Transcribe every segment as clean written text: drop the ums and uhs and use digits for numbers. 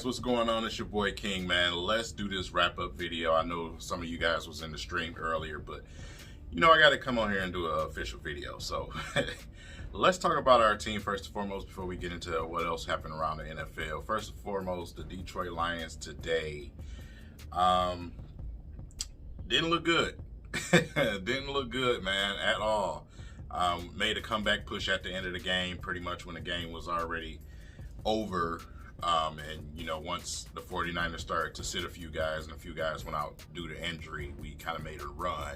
what's going on? It's your boy King, man. Let's do this wrap-up video. I know some of you guys was in the stream earlier, but you know I got to come on here and do an official video. So let's talk about our team first and foremost before we get into what else happened around the NFL. First and foremost, the Detroit Lions today didn't look good. Didn't look good, man, at all. Made a comeback push at the end of the game, pretty much when the game was already over. And, you know, once the 49ers started to sit a few guys and a few guys went out due to injury, we kind of made a run.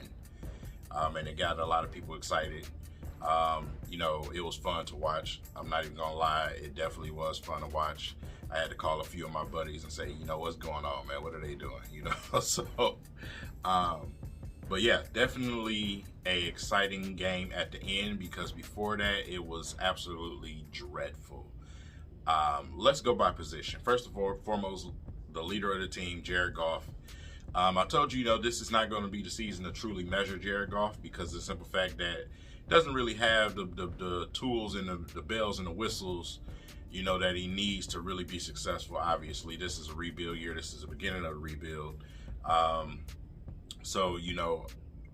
And it got a lot of people excited. You know, it was fun to watch. I'm not even going to lie. It definitely was fun to watch. I had to call a few of my buddies and say, you know, what's going on, man? What are they doing? You know, so, but yeah, definitely a exciting game at the end because before that, it was absolutely dreadful. Let's go by position. First of all, foremost, the leader of the team, Jared Goff. I told you, you know, this is not going to be the season to truly measure Jared Goff because of the simple fact that he doesn't really have the tools and the bells and the whistles, you know, that he needs to really be successful. Obviously, this is a rebuild year. This is the beginning of a rebuild. So, you know,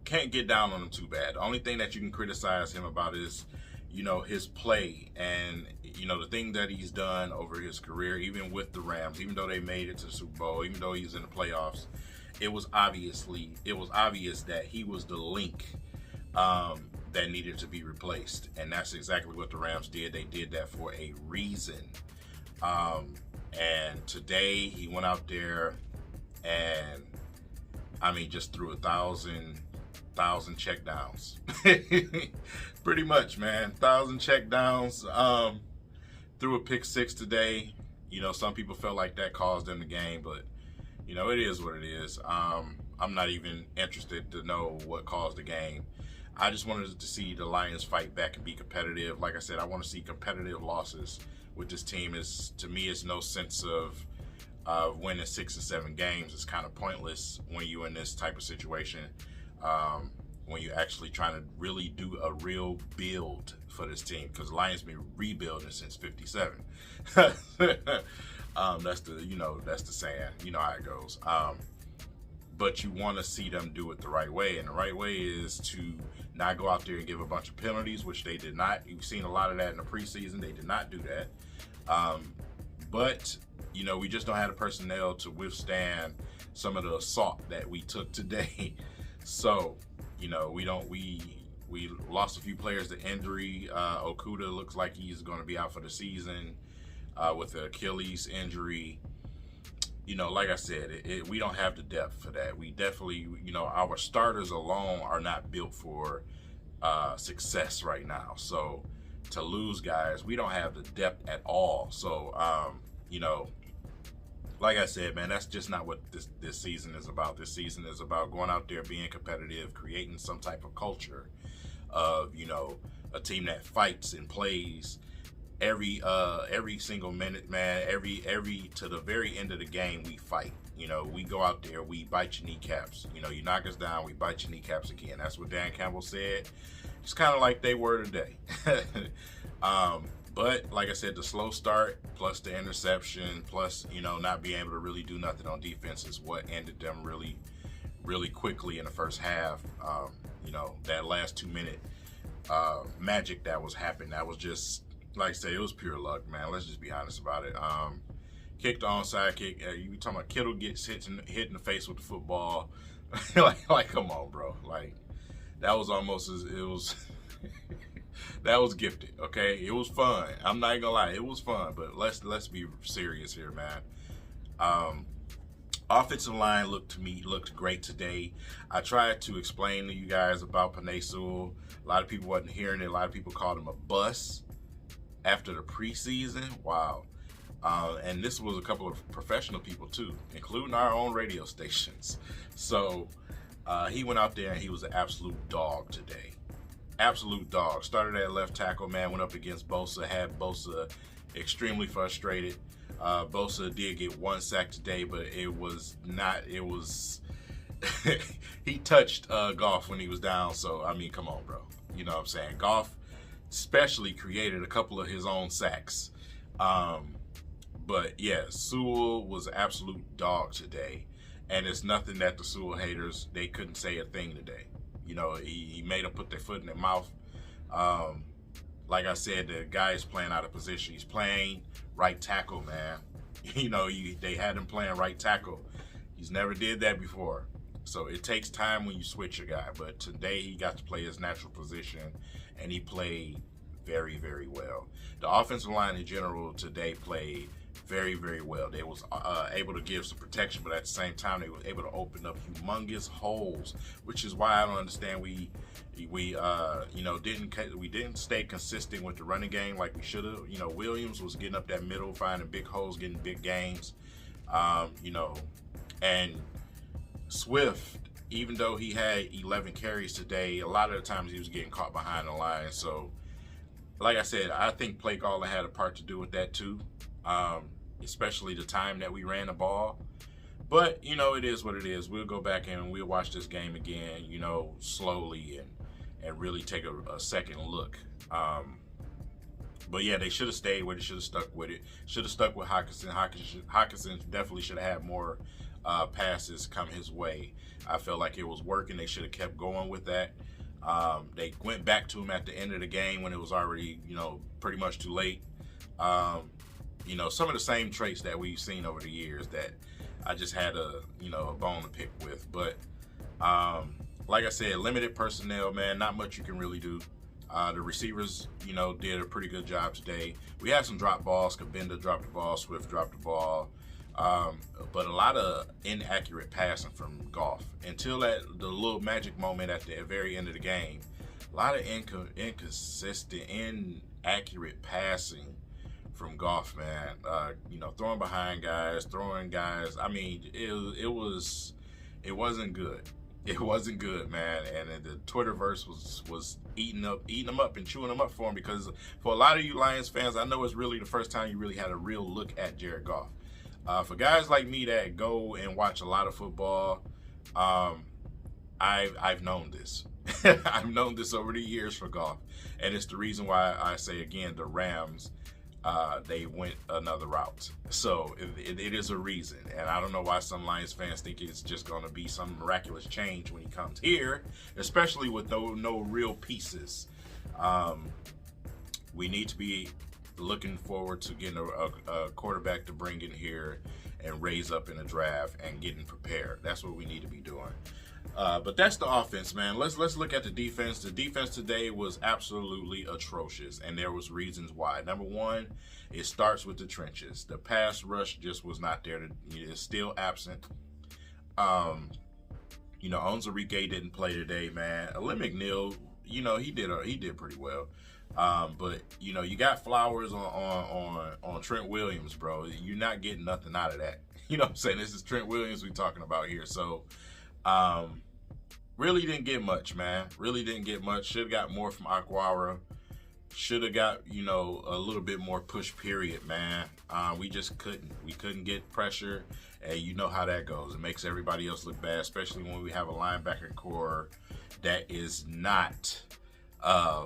can't get down on him too bad. The only thing that you can criticize him about is, you know, his play and, you know, the thing that he's done over his career, even with the Rams, even though they made it to the Super Bowl, even though he's in the playoffs, it was obvious that he was the link that needed to be replaced. And that's exactly what the Rams did. They did that for a reason. And today he went out there and, I mean, just threw 1,000 check downs. Pretty much, man. 1,000 check downs. Threw a pick six today. You know, some people felt like that caused them the game, but you know, it is what it is. I'm not even interested to know what caused the game. I just wanted to see the Lions fight back and be competitive. Like I said, I want to see competitive losses with this team. To me, it's no sense of winning 6 or 7 games. It's kind of pointless when you're in this type of situation. When you're actually trying to really do a real build for this team, because the Lions been rebuilding since '57. That's the saying. You know how it goes. But you want to see them do it the right way, and the right way is to not go out there and give a bunch of penalties, which they did not. You've seen a lot of that in the preseason. They did not do that. But you know, we just don't have the personnel to withstand some of the assault that we took today. So, you know, we lost a few players to injury. Okuda looks like he's going to be out for the season with the Achilles injury. You know, like I said, we don't have the depth for that. We definitely, you know, our starters alone are not built for success right now. So to lose guys, we don't have the depth at all. So, you know, like I said, man, that's just not what this season is about. This season is about going out there, being competitive, creating some type of culture of, you know, a team that fights and plays every single minute, man. Every to the very end of the game, we fight. You know, we go out there, we bite your kneecaps. You know, you knock us down, we bite your kneecaps again. That's what Dan Campbell said. It's kind of like they were today. But like I said, the slow start plus the interception plus, you know, not being able to really do nothing on defense is what ended them really, really quickly in the first half. You know, that last 2-minute magic that was happening, that was just, like I say, it was pure luck, man. Let's just be honest about it. Kicked the onside kick. You talking about Kittle gets hit in the face with the football. like, come on, bro. Like, that was almost as it was. That was gifted, okay? It was fun. I'm not gonna lie, it was fun. But let's be serious here, man. Offensive line looked great today. I tried to explain to you guys about Penei Sewell. A lot of people wasn't hearing it. A lot of people called him a bust after the preseason. Wow. And this was a couple of professional people too, including our own radio stations. So he went out there and he was an absolute dog today. Absolute dog. Started at left tackle, man, went up against Bosa, had Bosa extremely frustrated. Bosa did get 1 sack today, but it was he touched Goff when he was down. So, I mean, come on, bro. You know what I'm saying? Goff especially created a couple of his own sacks. But yeah, Sewell was an absolute dog today. And it's nothing that the Sewell haters, they couldn't say a thing today. You know, he made them put their foot in their mouth. Like I said, the guy is playing out of position. He's playing right tackle, man. You know, they had him playing right tackle. He's never did that before. So it takes time when you switch a guy. But today he got to play his natural position, and he played very, very well. The offensive line in general today played very, very well. They was able to give some protection, but at the same time, they were able to open up humongous holes, which is why I don't understand we didn't stay consistent with the running game like we should have. You know, Williams was getting up that middle, finding big holes, getting big gains. You know, and Swift, even though he had 11 carries today, a lot of the times he was getting caught behind the line. So, like I said, I think play calling had a part to do with that too. Especially the time that we ran the ball. But, you know, it is what it is. We'll go back and we'll watch this game again, you know, slowly and really take a second look. But, yeah, they should have stayed with it, should have stuck with it. Should have stuck with Hockenson. Hockenson definitely should have had more passes come his way. I felt like it was working. They should have kept going with that. They went back to him at the end of the game when it was already, you know, pretty much too late. You know, some of the same traits that we've seen over the years that I just had a bone to pick with. But like I said, limited personnel, man, not much you can really do. The receivers, you know, did a pretty good job today. We had some drop balls. Kabinda dropped the ball. Swift dropped the ball. But a lot of inaccurate passing from Goff. Until the little magic moment at the very end of the game, a lot of inconsistent, inaccurate passing from Goff, man. You know, throwing behind guys, throwing guys. I mean, it wasn't good. It wasn't good, man. And the Twitterverse was eating them up and chewing them up for him, because for a lot of you Lions fans, I know it's really the first time you really had a real look at Jared Goff. For guys like me that go and watch a lot of football, I've known this. I've known this over the years for Goff, and it's the reason why I say again, the Rams, they went another route. So it is a reason, and I don't know why some Lions fans think it's just going to be some miraculous change when he comes here, especially with no real pieces. We need to be looking forward to getting a quarterback to bring in here and raise up in the draft and getting prepared. That's what we need to be doing. But that's the offense, man. Let's look at the defense. The defense today was absolutely atrocious, and there was reasons why. Number one, it starts with the trenches. The pass rush just was not there. It is still absent. You know, Onwuzurike didn't play today, man. Alim McNeil, you know, he did pretty well. But you know, you got Flowers on Trent Williams, bro. You're not getting nothing out of that. You know what I'm saying? This is Trent Williams we're talking about here. So really didn't get much, man. Really didn't get much. Should have got more from Aquara. Should have got, you know, a little bit more push, period, man. We just couldn't. We couldn't get pressure, and you know how that goes. It makes everybody else look bad, especially when we have a linebacker core that is not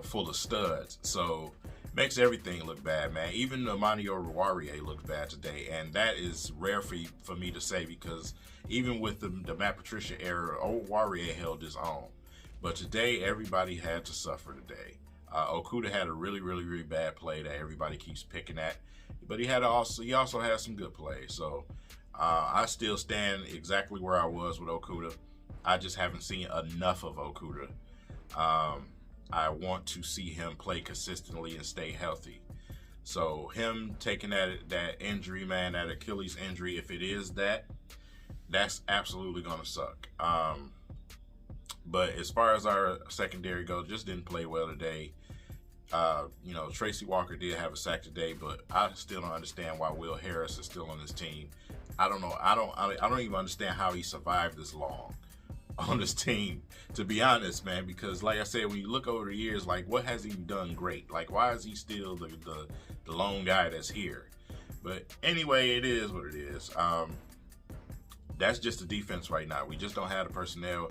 full of studs. So makes everything look bad, man. Even Emmanuel Warrior looked bad today, and that is rare for me to say, because even with the Matt Patricia era, old Warrior held his own. But today, everybody had to suffer today. Okudah had a really, really, really bad play that everybody keeps picking at, but he also had some good plays. So I still stand exactly where I was with Okudah. I just haven't seen enough of Okudah. I want to see him play consistently and stay healthy. So him taking that injury, man, that Achilles injury, if it is that's absolutely gonna suck. But as far as our secondary goes, just didn't play well today. You know, Tracy Walker did have a sack today, but I still don't understand why Will Harris is still on this team. I don't know. I don't even understand how he survived this long on this team, to be honest, man, because like I said, when you look over the years, like, what has he done great? Like, why is he still the lone guy that's here? But anyway, it is what it is. That's just the defense right now. We just don't have the personnel.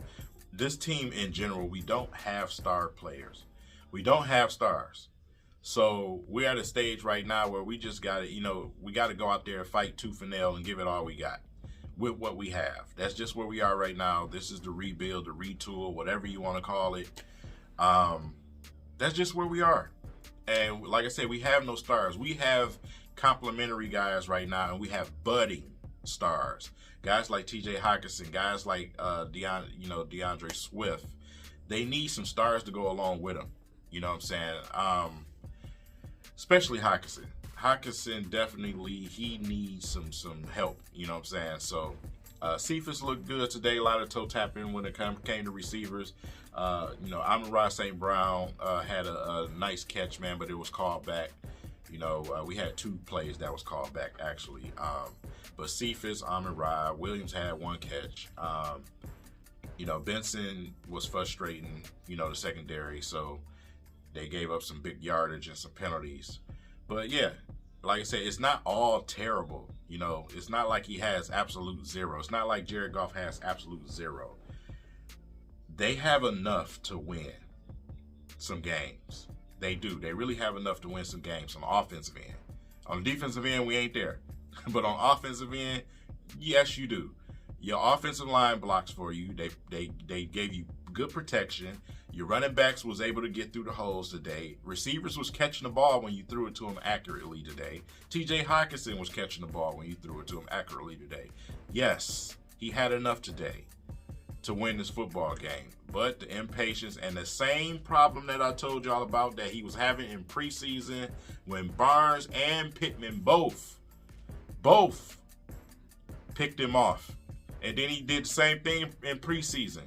This team in general, we don't have star players. We don't have stars. So we're at a stage right now where we just got to, we got to go out there and fight tooth and nail and give it all we got with what we have. That's just where we are right now. This is the rebuild, the retool, whatever you want to call it. That's just where we are. And like I said, we have no stars. We have complimentary guys right now, and we have budding stars. Guys like T.J. Hockenson, guys like DeAndre Swift. They need some stars to go along with them. You know what I'm saying? Especially Hockenson. Hockenson definitely, he needs some help. You know what I'm saying? So Cephas looked good today. A lot of toe tapping when it came to receivers. Amon-Ra St. Brown had a nice catch, man, but it was called back. We had 2 plays that was called back, actually. But Cephas, Amon-Ra, Williams had 1 catch. Benson was frustrating, the secondary, so they gave up some big yardage and some penalties. But, yeah, like I said, it's not all terrible. It's not like he has absolute zero. It's not like Jared Goff has absolute zero. They have enough to win some games. They do. They really have enough to win some games on the offensive end. On the defensive end, we ain't there. But on offensive end, yes, you do. Your offensive line blocks for you. They gave you good protection. Your running backs was able to get through the holes today. Receivers was catching the ball when you threw it to them accurately today. T.J. Hockenson was catching the ball when you threw it to him accurately today. Yes, he had enough today to win this football game. But the impatience and the same problem that I told y'all about that he was having in preseason when Barnes and Pittman both picked him off. And then he did the same thing in preseason.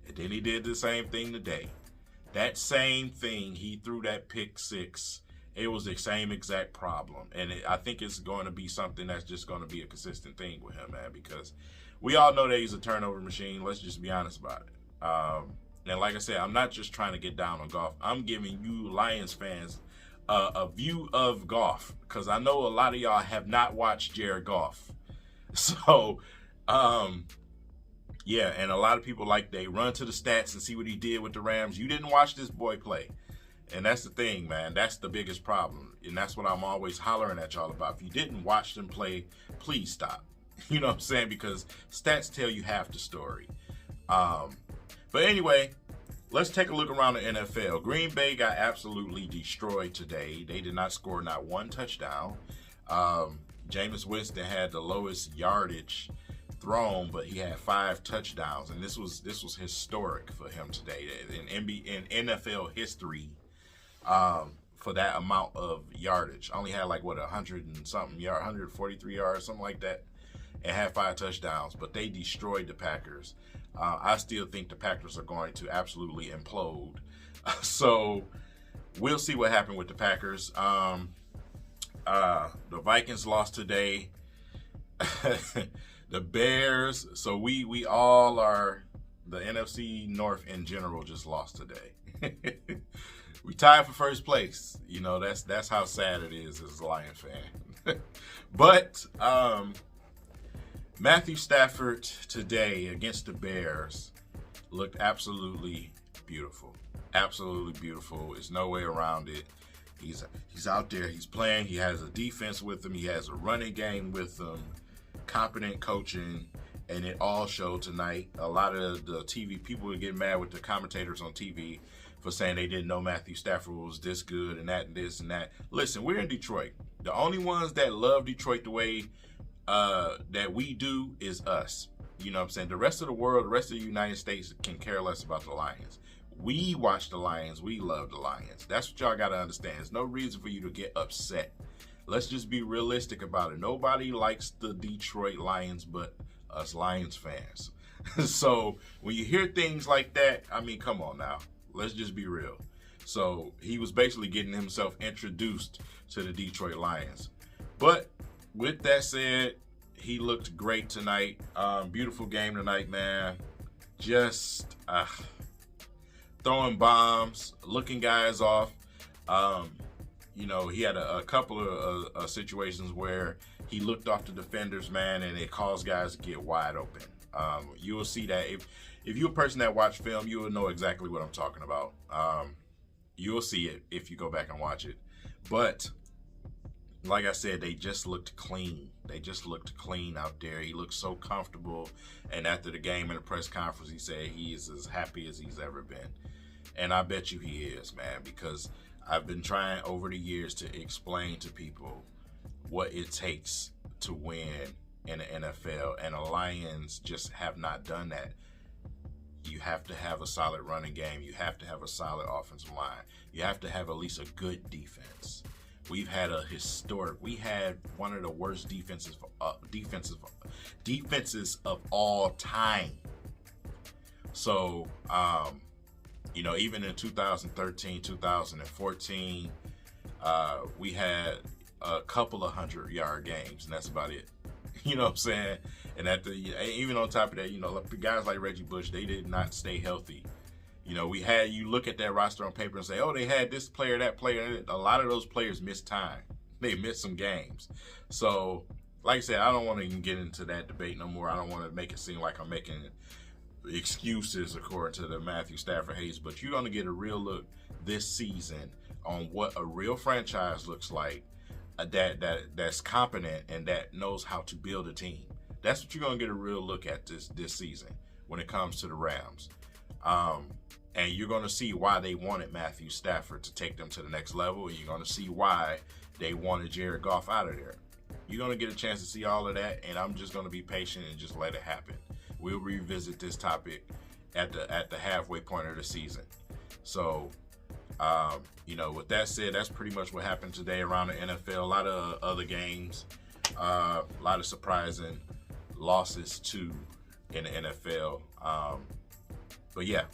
And then he did the same thing today. That same thing, he threw that pick 6. It was the same exact problem. And I think it's going to be something that's just going to be a consistent thing with him, man, because we all know that he's a turnover machine. Let's just be honest about it. And like I said, I'm not just trying to get down on Goff. I'm giving you Lions fans a view of Goff, because I know a lot of y'all have not watched Jared Goff. So, yeah, and a lot of people, they run to the stats and see what he did with the Rams. You didn't watch this boy play. And that's the thing, man. That's the biggest problem. And that's what I'm always hollering at y'all about. If you didn't watch them play, please stop. You know what I'm saying? Because stats tell you half the story. But anyway, let's take a look around the NFL. Green Bay got absolutely destroyed today. They did not score not 1 touchdown. Jameis Winston had the lowest yardage thrown, but he had 5 touchdowns, and this was historic for him today in NFL history. For that amount of yardage, only had 100 and something yard, 143 yards, something like that, and had 5 touchdowns. But they destroyed the Packers. I still think the Packers are going to absolutely implode. So we'll see what happened with the Packers. The Vikings lost today. The Bears. So we all are, the NFC North in general just lost today. We tied for first place. That's how sad it is as a Lion fan. But Matthew Stafford today against the Bears looked absolutely beautiful. Absolutely beautiful. There's no way around it. He's out there. He's playing. He has a defense with him. He has a running game with him. Competent coaching. And it all showed tonight. A lot of the TV people would get mad with the commentators on TV for saying they didn't know Matthew Stafford was this good and that and this and that. Listen, we're in Detroit. The only ones that love Detroit the way that we do is us. You know what I'm saying? The rest of the world, the rest of the United States can care less about the Lions. We watch the Lions. We love the Lions. That's what y'all got to understand. There's no reason for you to get upset. Let's just be realistic about it. Nobody likes the Detroit Lions but us Lions fans. So when you hear things like that, I mean, come on now. Let's just be real. So he was basically getting himself introduced to the Detroit Lions. But with that said, he looked great tonight. Beautiful game tonight, man. Just throwing bombs, looking guys off. He had a couple of situations where he looked off the defenders, man, and it caused guys to get wide open. You will see that if you're a person that watch film, you will know exactly what I'm talking about. You will see it if you go back and watch it. But like I said, they just looked clean. They just looked clean out there. He looked so comfortable. And after the game in the press conference, he said he is as happy as he's ever been. And I bet you he is, man, because I've been trying over the years to explain to people what it takes to win in the NFL. And the Lions just have not done that. You have to have a solid running game. You have to have a solid offensive line. You have to have at least a good defense. We had one of the worst defenses of all time. So, even in 2013, 2014, we had a couple of 100-yard games, and that's about it. You know what I'm saying? And even on top of that, guys like Reggie Bush, they did not stay healthy. You look at that roster on paper and say, oh, they had this player, that player. A lot of those players missed time. They missed some games. So, like I said, I don't want to even get into that debate no more. I don't want to make it seem like I'm making excuses according to the Matthew Stafford hates, but you're going to get a real look this season on what a real franchise looks like that's competent and that knows how to build a team. That's what you're going to get a real look at this season when it comes to the Rams. And you're going to see why they wanted Matthew Stafford to take them to the next level. And you're going to see why they wanted Jared Goff out of there. You're going to get a chance to see all of that, and I'm just going to be patient and just let it happen. We'll revisit this topic at the halfway point of the season. So, with that said, that's pretty much what happened today around the NFL. A lot of other games, a lot of surprising losses too in the NFL. But yeah,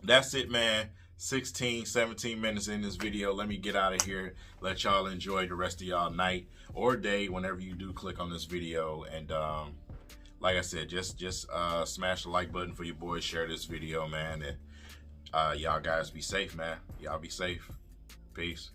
that's it, man. 16, 17 minutes in this video. Let me get out of here. Let y'all enjoy the rest of y'all night or day whenever you do click on this video. And like I said, just smash the like button for your boys. Share this video, man. And y'all guys be safe, man. Y'all be safe. Peace.